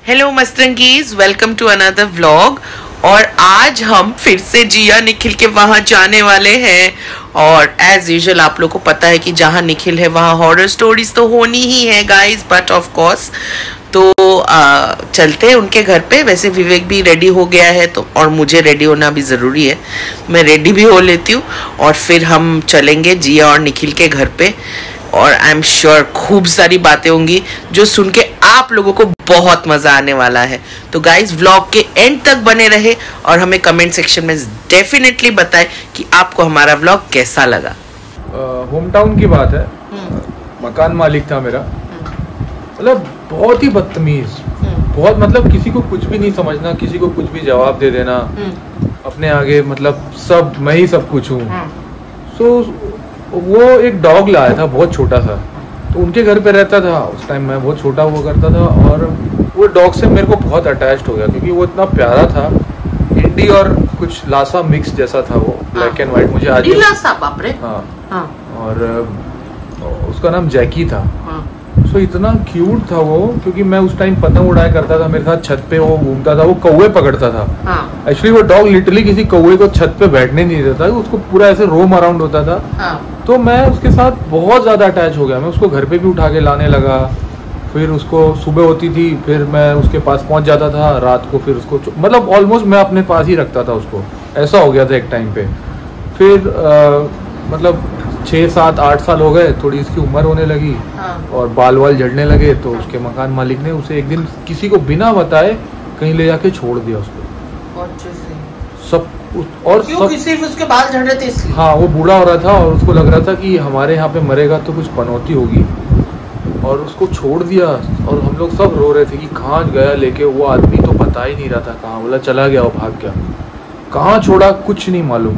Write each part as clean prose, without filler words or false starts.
Hello मस्तरंगीज, welcome to another vlog. और आज हम फिर से जिया निखिल के वहाँ जाने वाले हैं। और एज यूजुअल आप लोग को पता है कि जहाँ निखिल है वहाँ हॉरर स्टोरीज तो होनी ही है गाइस, बट ऑफ कोर्स तो चलते हैं उनके घर पे। वैसे विवेक भी रेडी हो गया है तो, और मुझे रेडी होना भी ज़रूरी है, मैं रेडी भी हो लेती हूँ और फिर हम चलेंगे जिया और निखिल के घर पे। और आई एम श्योर खूब सारी बातें होंगी जो सुन के आप लोगों को बहुत मज़ा आने वाला है। तो गाइज व्लॉग के एंड तक बने रहे और हमें कमेंट सेक्शन में डेफिनेटली बताएं कि आपको हमारा व्लॉग कैसा लगा। होम टाउन की बात है, मकान मालिक था मेरा, मतलब बहुत ही बदतमीज, बहुत मतलब किसी को कुछ भी नहीं समझना, किसी को कुछ भी जवाब दे देना, अपने आगे मतलब सब मैं ही सब कुछ हूँ। सो वो एक डॉग लाया था बहुत छोटा सा, तो उनके घर पे रहता था उस टाइम, मैं बहुत छोटा हुआ करता था और वो डॉग से मेरे को बहुत अटैच्ड हो गया क्योंकि वो इतना प्यारा था। इंडी और कुछ लासा मिक्स जैसा था वो, ब्लैक एंड व्हाइट। मुझे आज बाप रे। हाँ। और उसका नाम जैकी था। सो इतना क्यूट था वो, क्योंकि मैं उस टाइम पतंग उड़ाया करता था, मेरे साथ छत पे वो घूमता था, वो कौवे पकड़ता था। एक्चुअली वो डॉग लिटरली किसी कौवे को छत पे बैठने नहीं देता, उसको पूरा ऐसे रोम अराउंड होता था। तो मैं उसके साथ बहुत ज्यादा अटैच हो गया, मैं उसको घर पे भी उठा के लाने लगा। फिर उसको सुबह होती थी, फिर मैं उसके पास पहुंच जाता था रात को, फिर उसको मतलब ऑलमोस्ट मैं अपने पास ही रखता था उसको, ऐसा हो गया था एक टाइम पे। फिर मतलब 6, 7, 8 साल हो गए, थोड़ी इसकी उम्र होने लगी और बाल वाल झड़ने लगे, तो उसके मकान मालिक ने उसे एक दिन किसी को बिना बताए कहीं ले जाके छोड़ दिया उसको। सब और क्यों? सिर्फ उसके बाल झड़ रहे थे इसलिए? हाँ, वो बूढ़ा हो रहा था और उसको लग रहा था कि हमारे यहाँ पे मरेगा तो कुछ पनौती होगी, और उसको छोड़ दिया। और हम लोग सब रो रहे थे कि कहाँ गया लेके वो आदमी, तो बता ही नहीं रहा था कहाँ, बोला चला गया, वो भाग गया, कहाँ छोड़ा कुछ नहीं मालूम।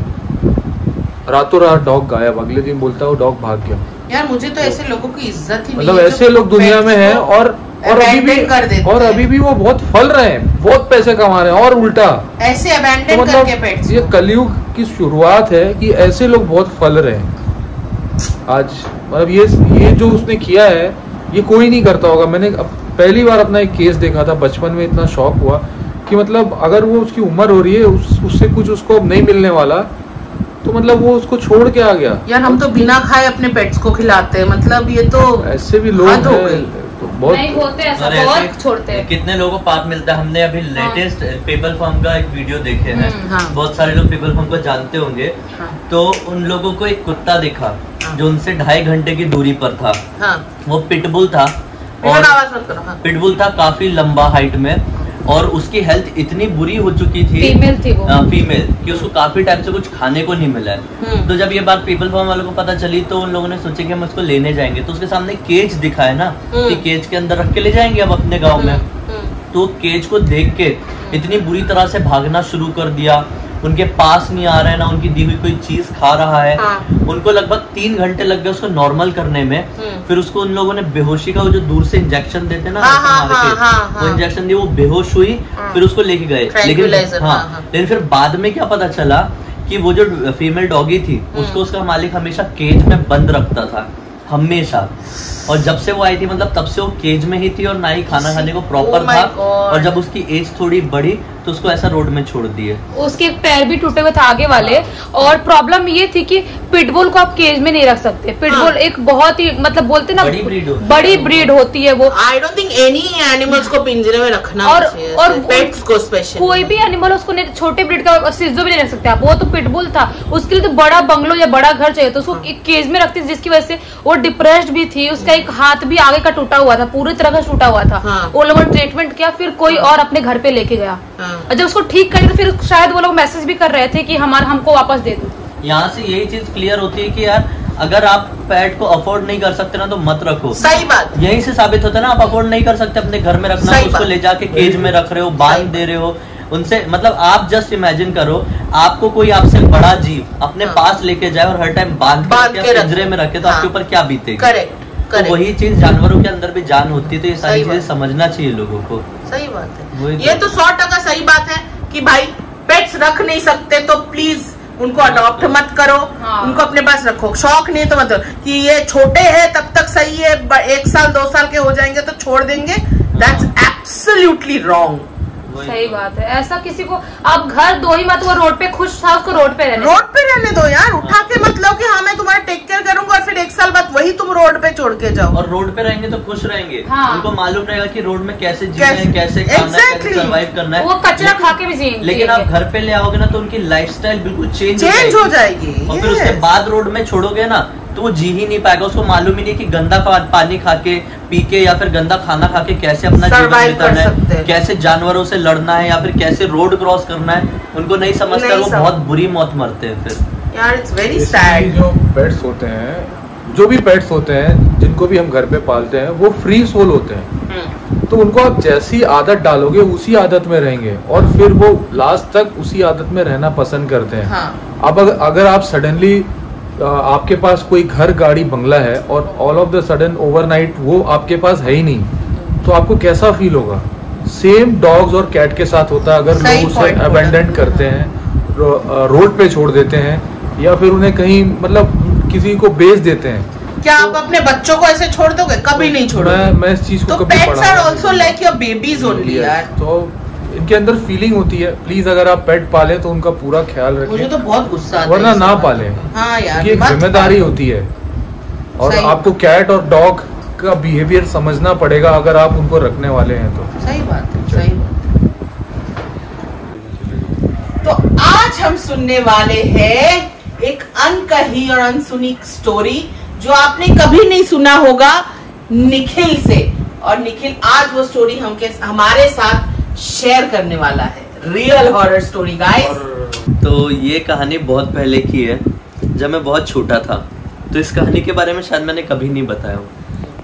रातों रात डॉग गायब, अगले दिन बोलता है वो डॉग भाग गया। यार मुझे तो ऐसे लोगों की इज्जत ही मतलब ऐसे लोग दुनिया में हैं। और अभी भी वो बहुत फल रहे हैं, बहुत पैसे कमा रहे हैं, और उल्टा ऐसे अबैंडन तो मतलब करके पेट्स। ये कलयुग की शुरुआत है कि ऐसे लोग बहुत फल रहे हैं आज। मतलब ये जो उसने किया है ये कोई नहीं करता होगा। मैंने पहली बार अपना एक केस देखा था, बचपन में इतना शौक हुआ कि मतलब अगर वो उसकी उम्र हो रही है, उससे कुछ उसको अब नहीं मिलने वाला, तो मतलब वो उसको छोड़ के आ गया। यार हम तो बिना खाए अपने पेट्स को खिलाते हैं, मतलब ये तो ऐसे भी लोग हैं, तो बहुत नहीं होते ऐसा, बहुत छोड़ते हैं। कितने लोगों को पाप मिलता है। हमने अभी लेटेस्ट पीपल फार्म का एक वीडियो देखे हैं। बहुत सारे लोग पीपल फार्म को जानते होंगे। तो उन लोगों को एक कुत्ता दिखा जो उनसे 2.5 घंटे की दूरी पर था। वो पिटबुल था, और पिटबुल था काफी लंबा हाइट में, और उसकी हेल्थ इतनी बुरी हो चुकी थी, फीमेल थी वो, फीमेल, कि उसको काफी टाइम से कुछ खाने को नहीं मिला है। तो जब ये बात पीपल फार्म वालों को पता चली तो उन लोगों ने सोचा कि हम उसको लेने जाएंगे। तो उसके सामने केज दिखा है ना, कि केज के अंदर रख के ले जाएंगे अब अपने गाँव में। तो केज को देख के इतनी बुरी तरह से भागना शुरू कर दिया, उनके पास नहीं आ रहा है ना, उनकी दी हुई कोई चीज खा रहा है। उनको लगभग 3 घंटे लग गए उसको नॉर्मल करने में। फिर उसको उन लोगों ने बेहोशी का वो जो दूर से इंजेक्शन देते ना, वो इंजेक्शन दिए, वो बेहोश हुई। फिर उसको लेके गए, लेकिन फिर बाद में क्या पता चला कि वो जो फीमेल डॉगी थी उसको उसका मालिक हमेशा केज में बंद रखता था, हमेशा। और जब से वो आई थी मतलब तब से वो केज में ही थी और ना ही खाना खाने को प्रॉपर था। और जब उसकी एज थोड़ी बढ़ी तो उसको ऐसा रोड में छोड़ दिए। उसके पैर भी टूटे हुए थे आगे वाले। और प्रॉब्लम ये थी कि पिटबुल को आप केज में नहीं रख सकते। पिटबुल एक बहुत ही मतलब बोलते ना बड़ी ब्रीड होती है वो। I don't think any animals को पिंजरे में रखना, और पेट्स को स्पेशल कोई भी एनिमल उसको नहीं, छोटे ब्रीड का सिजो भी नहीं रख सकते आप। वो तो पिटबुल था, उसके लिए तो बड़ा बंगलो या बड़ा घर चाहिए, तो उसको एक केज में रखती, जिसकी वजह से वो डिप्रेस्ड भी थी। उसका एक हाथ भी आगे का टूटा हुआ था, पूरी तरह का टूटा हुआ था। वो लोगों ने ट्रीटमेंट किया, फिर कोई और अपने घर पे लेके गया। और जब उसको ठीक करे तो फिर शायद वो लोग मैसेज भी कर रहे थे कि हमको वापस दे दो। यहाँ से यही चीज क्लियर होती है कि यार अगर आप पेट को अफोर्ड नहीं कर सकते ना तो मत रखो। सही बात, यहीं से साबित होता है ना। आप अफोर्ड नहीं कर सकते अपने घर में रखना, तो उसको ले जाके केज में रख रहे हो, बांध दे रहे हो उनसे। मतलब आप जस्ट इमेजिन करो, आपको कोई आपसे बड़ा जीव अपने पास लेके जाए और हर टाइम बांध के पिंजरे में रखे, तो आपके ऊपर क्या बीतेगी। तो वही चीज जानवरों के अंदर भी जान होती है। तो ये सारी चीजें समझना चाहिए लोगों को। सही बात है, ये तो 100% सही बात है कि भाई पेट्स रख नहीं सकते तो प्लीज उनको अडॉप्ट मत करो। उनको अपने पास रखो। शौक नहीं तो मत कि ये छोटे हैं तब तक सही है, 1 साल 2 साल के हो जाएंगे तो छोड़ देंगे। That's absolutely wrong. सही बात है, ऐसा किसी को आप घर दो ही मत, वो रोड पे खुश था उसको रोड पे रहने दो यार। उठा के मत लो कि हाँ मैं तुम्हारा टेक केयर करूंगा और फिर 1 साल बाद वही तुम रोड पे छोड़ के जाओ। और रोड पे रहेंगे तो खुश रहेंगे। हाँ। उनको मालूम रहेगा कि रोड में कैसे जीना है, कैसे खाना है, कैसे सर्वाइव करना है। वो कचरा खा के भी जिएंगे। लेकिन आप घर पे ले आओगे ना तो उनकी लाइफस्टाइल बिल्कुल चेंज हो जाएगी। और फिर उसके बाद रोड में छोड़ोगे ना तो वो जी ही नहीं पाएगा। उसको मालूम ही नहीं कि गंदा पानी खा के, पी के या फिर गंदा खाना खा के कैसे अपना जीवन बिताना है, कैसे जानवरों से लड़ना है या फिर कैसे रोड क्रॉस करना है, उनको नहीं समझता। वो बहुत बुरी मौत मरते हैं फिर यार। It's very sad. जो पेट्स होते हैं, जो भी पेट्स होते हैं जिनको भी हम घर पे पालते हैं, वो फ्री सोल होते हैं। तो उनको आप जैसी आदत डालोगे उसी आदत में रहेंगे और फिर वो लास्ट तक उसी आदत में रहना पसंद करते हैं। हाँ। अब अगर आप सडनली आपके पास कोई घर, गाड़ी, बंगला है और all of the sudden overnight वो आपके पास है ही नहीं, तो आपको कैसा फील होगा? सेम डॉग्स और कैट के साथ होता है। अगर लोग उसे अबेंडन करते हैं, रोड पे छोड़ देते हैं या फिर उन्हें कहीं मतलब किसी को बेच देते हैं, क्या आप अपने बच्चों को ऐसे छोड़ दोगे? कभी नहीं छोड़ोगे। मैं इस चीज को तो कभी pets are also like your babies only यार। तो इनके अंदर फीलिंग होती है। प्लीज अगर आप पेट पाले तो उनका पूरा ख्याल रखें। मुझे तो बहुत गुस्सा आता है, वरना ना पाले। हाँ यार, ये जिम्मेदारी होती है और आपको कैट और डॉग का बिहेवियर समझना पड़ेगा अगर आप उनको रखने वाले हैं तो। सही बात है, सही बात है। तो आज हम सुनने वाले हैं एक अनकही और अनसुनी स्टोरी जो आपने कभी नहीं सुना होगा निखिल से। और निखिल आज वो स्टोरी हमारे साथ शेयर करने वाला है। Real horror story guys. तो ये कहानी बहुत पहले की है, जब मैं बहुत छोटा था। तो इस कहानी के बारे में शायद मैंने कभी नहीं बताया हो।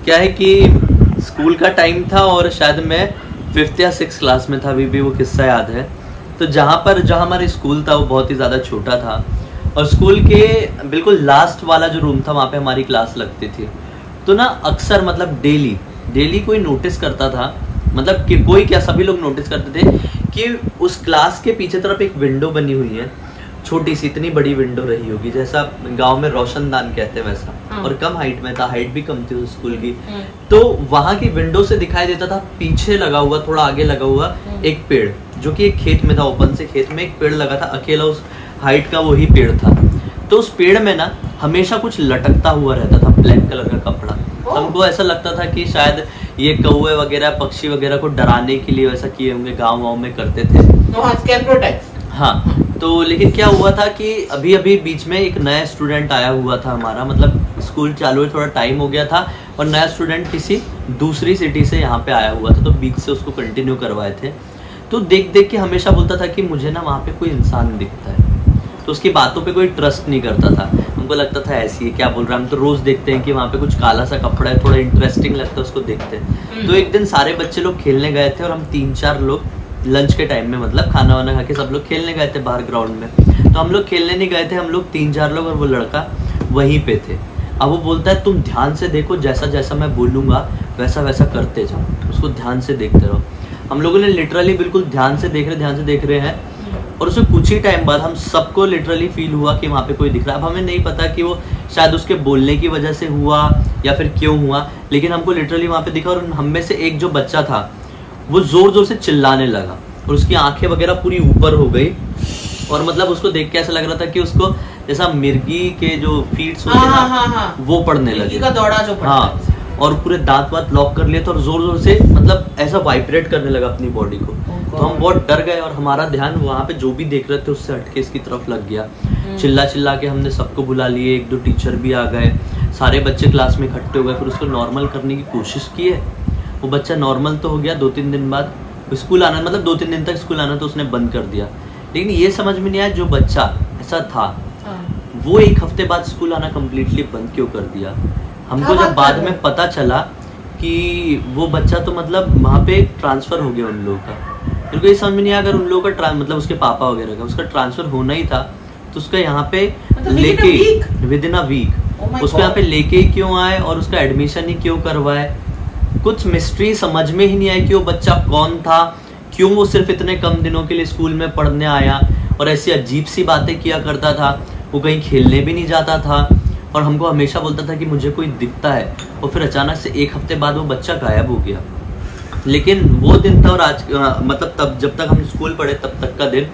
क्या है कि स्कूल का टाइम था और शायद मैं 5th या 6th क्लास में था, अभी भी वो किस्सा याद है। तो जहाँ हमारा स्कूल था वो बहुत ही ज़्यादा छोटा था और स्कूल के बिल्कुल लास्ट वाला जो रूम था वहाँ पे हमारी क्लास लगती थी। तो ना अक्सर मतलब डेली कोई नोटिस करता था, मतलब कि कोई क्या, सभी लोग नोटिस करते थे कि उस क्लास के पीछे तरफ एक विंडो बनी हुई है, छोटी सी, इतनी बड़ी विंडो रही होगी जैसा गांव में रोशनदान कहते हैं वैसा। और कम हाइट में था, हाइट भी कम थी उस स्कूल की। तो वहां की विंडो से दिखाई देता था पीछे लगा हुआ, थोड़ा आगे लगा हुआ एक पेड़, जो कि एक खेत में था। ओपन से खेत में एक पेड़ लगा था, अकेला उस हाइट का वही पेड़ था। तो उस पेड़ में ना हमेशा कुछ लटकता हुआ रहता था, ब्लैक कलर का कपड़ा। हमको ऐसा लगता था कि शायद ये कौवे वगैरह, पक्षी वगैरह को डराने के लिए वैसा किए होंगे, गाँव में करते थे। हाँ। तो लेकिन क्या हुआ था कि अभी बीच में एक नया स्टूडेंट आया हुआ था हमारा, मतलब स्कूल चालू हुए थोड़ा टाइम हो गया था और नया स्टूडेंट किसी दूसरी सिटी से यहाँ पे आया हुआ था, तो बीच से उसको कंटिन्यू करवाए थे। तो देख के हमेशा बोलता था कि मुझे ना वहाँ पे कोई इंसान दिखता है। तो उसकी बातों पे कोई ट्रस्ट नहीं करता था, हमको लगता था ऐसी है, क्या बोल रहा है। हम तो रोज देखते हैं कि वहाँ पे कुछ काला सा कपड़ा है, थोड़ा इंटरेस्टिंग लगता है, उसको देखते हैं। तो एक दिन सारे बच्चे लोग खेलने गए थे और हम 3-4 लोग लंच के टाइम में, मतलब खाना वाना खा के सब लोग खेलने गए थे बाहर ग्राउंड में। तो हम लोग खेलने नहीं गए थे, हम लोग 3-4 लोग और वो लड़का वहीं पे थे। अब वो बोलता है तुम ध्यान से देखो, जैसा जैसा मैं बोलूंगा वैसा वैसा करते जाओ, उसको ध्यान से देखते रहो। हम लोगों ने लिटरली बिल्कुल ध्यान से देख रहे हैं और उसके कुछ ही टाइम बाद हम सबको लिटरली फील हुआ कि वहाँ पे कोई दिख रहा है। अब हमें नहीं पता कि वो शायद उसके बोलने की वजह से हुआ या फिर क्यों हुआ, लेकिन हमको लिटरली वहाँ पे दिखा। और हम में से एक जो बच्चा था वो जोर जोर से चिल्लाने लगा और उसकी आंखें वगैरह पूरी ऊपर हो गई और मतलब उसको देख के ऐसा लग रहा था कि उसको जैसा मिर्गी के जो फीट्स होते हैं वो पड़ने लगे, दौड़ा जो पड़ता है। और पूरे दांत वात लॉक कर लिए थे और जोर जोर से मतलब ऐसा वाइब्रेट करने लगा अपनी बॉडी को। तो हम बहुत डर गए और हमारा ध्यान वहाँ पे जो भी देख रहे थे उससे हटके इसकी तरफ लग गया। चिल्ला के हमने सबको बुला लिए, 1-2 टीचर भी आ गए, सारे बच्चे क्लास में इकट्ठे हो गए। फिर उसको नॉर्मल करने की कोशिश की है, वो बच्चा नॉर्मल तो हो गया। 2-3 दिन बाद स्कूल आना, मतलब 2-3 दिन तक स्कूल आना तो उसने बंद कर दिया। लेकिन ये समझ में नहीं आया जो बच्चा ऐसा था वो 1 हफ्ते बाद स्कूल आना कम्प्लीटली बंद क्यों कर दिया। हमको जब बाद में पता चला कि वो बच्चा तो मतलब वहाँ पे ट्रांसफर हो गया उन लोगों का। मेरे को ये समझ में नहीं आया, अगर उन लोगों का मतलब उसके पापा वगैरह का उसका ट्रांसफर होना ही था तो उसका यहाँ पे लेके विद इन अ वीक उसको यहाँ पे लेके ही क्यों आए और उसका एडमिशन ही क्यों करवाए। कुछ मिस्ट्री समझ में ही नहीं आई कि वो बच्चा कौन था, क्यों वो सिर्फ इतने कम दिनों के लिए स्कूल में पढ़ने आया और ऐसी अजीब सी बातें किया करता था। वो कहीं खेलने भी नहीं जाता था और हमको हमेशा बोलता था कि मुझे कोई दिखता है और फिर अचानक से 1 हफ्ते बाद वो बच्चा गायब हो गया। लेकिन वो दिन था और आज मतलब तब जब तक हम स्कूल पढ़े तब तक का दिन,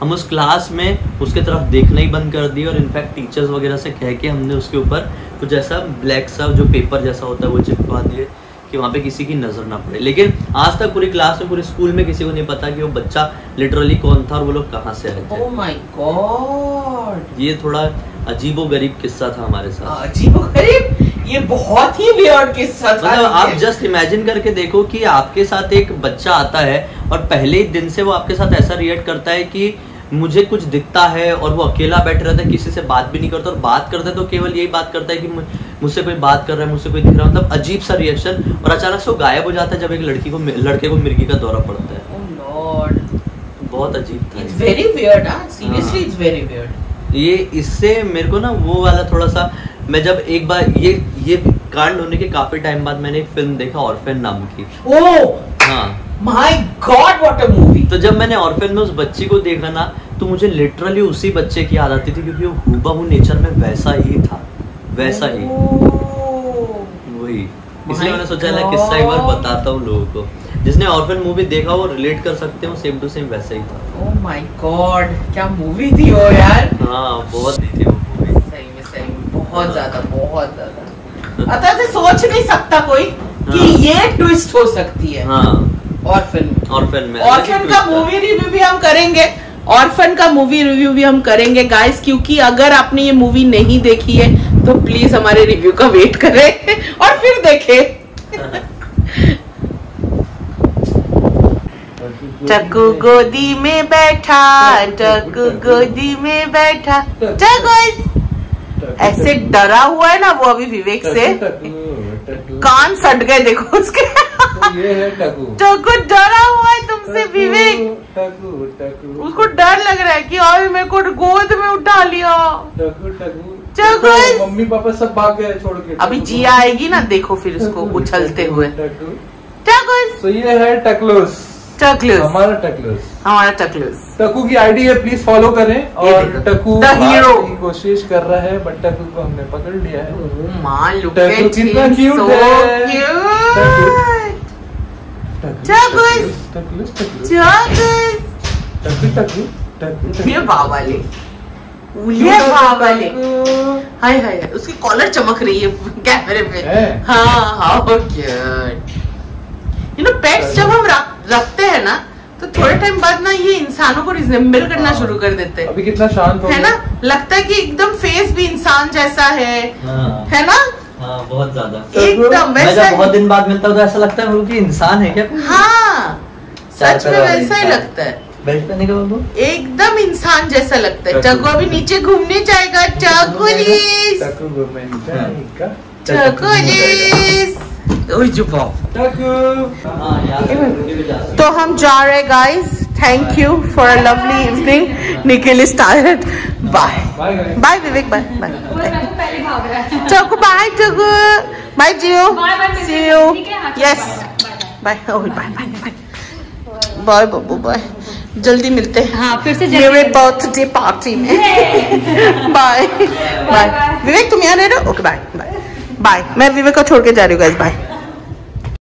हम उस क्लास में उसके तरफ देखना ही बंद कर दिया और इनफैक्ट टीचर्स वगैरह से कह के हमने उसके ऊपर कुछ ऐसा ब्लैक सा जो पेपर जैसा होता है वो चिपका दिए कि वहाँ पे किसी की नज़र ना पड़े। लेकिन आज तक पूरी क्लास में पूरे स्कूल में किसी को नहीं पता कि वो बच्चा लिटरली कौन था और वो लोग कहाँ से आए थे। ओह माय गॉड, ये थोड़ा अजीबो गरीब किस्सा था हमारे साथ। अजीबो गरीब, ये बहुत ही वियर्ड किस्सा था। मतलब आप जस्ट इमेजिन करके देखो कि आपके साथ एक बच्चा आता है और पहले ही दिन से वो आपके साथ ऐसा रिएक्ट करता है कि मुझे कुछ दिखता है, और वो अकेला बैठ रहता है, किसी से बात भी नहीं करता, और बात करता है तो केवल यही बात करता है कि मुझसे कोई बात कर रहा है, मुझसे कोई दिख रहा है। मतलब अजीब सा रिएक्शन, और अचानक से वो गायब हो जाता है जब एक लड़के को मिर्गी का दौरा पड़ता है। ओह लॉर्ड, बहुत अजीब था। It's very weird, seriously it's very weird. ये इससे मेरे को ना वो वाला थोड़ा सा, मैं जब एक बार ये कांड होने के काफी टाइम बाद मैंने एक फिल्म देखा ऑर्फन नाम की। ओह हाँ, my God what a movie. तो जब मैंने ऑर्फन में उस बच्ची को देखा ना, तो मुझे लिटरली उसी बच्चे की याद आती थी, क्योंकि वो हूबहू नेचर में वैसा ही था, वैसा ही वही। इसलिए मैंने सोचा ना किस्सा एक बार बताता हूँ लोगों को, जिसने ऑर्फन मूवी देखा वो रिलेट कर सकते हो, सेम टू सेम वैसा ही था। ओह माय गॉड, क्या मूवी थी वो यार। हाँ, बहुत थी वो मूवी, सही में बहुत ज्यादा अतः से सोच नहीं सकता कोई कि ये ट्विस्ट हो सकती है। ऑर्फन का मूवी रिव्यू भी हम करेंगे, ऑर्फन का मूवी रिव्यू भी हम करेंगे गाइस, क्योंकि अगर आपने ये मूवी नहीं देखी है तो प्लीज हमारे रिव्यू का वेट करें और फिर देखें। टक्कू गोदी में बैठा, टक्कू गोदी में बैठा, ऐसे डरा हुआ है ना वो अभी विवेक से, कान सट गए देखो उसके। ये है टक्कू डरा हुआ है तुमसे विवेक, उसको डर लग रहा है कि और मेरे को गोद में उठा लिया। मम्मी पापा सब भाग गए छोड़ के। अभी जिया आएगी ना, देखो फिर उसको उछलते हुए। तो ये है टकलूस, हमारा टकलूस। टकू की आईडी है, प्लीज फॉलो करें। और टकू की कोशिश कर रहा है, बट टकू को हमने पकड़ लिया है। टकू कितना क्यूट है। ये बाबाले, ये बाबाले, हाय हाय, उसकी कॉलर चमक रही है कैमरे पे। हाँ, यू नो पेट्स जब हम रखते हैं ना तो थोड़े टाइम बाद ना ये इंसानों को रिजेंबल करना शुरू कर देते हैं। अभी कितना शांत हो है ना, लगता है कि एकदम फेस भी इंसान जैसा है ना। हाँ, बहुत ज्यादा एकदम वैसा। बहुत दिन बाद मिलता है तो ऐसा लगता है कि इंसान है क्या। हाँ, सच में वैसा ही लगता है, एकदम इंसान जैसा लगता है। चक्कू अभी नीचे घूमने जाएगा। चक्कूलीस, तो हम जा रहे guys. Thank you for a lovely evening. Nikhil is tired. Bye bye Vivek, bye bye Chakku, bye Chakku, bye जियो, see you, yes bye, bye bye bye Babbu, bye, जल्दी मिलते हैं। हाँ, फिर से मेरे बर्थडे पार्टी में। बाय बाय विवेक, तुम यहाँ रह रहे हो? Okay bye bye bye. मैं विवेक को छोड़ के जा रही हूँ गाइस, बाय।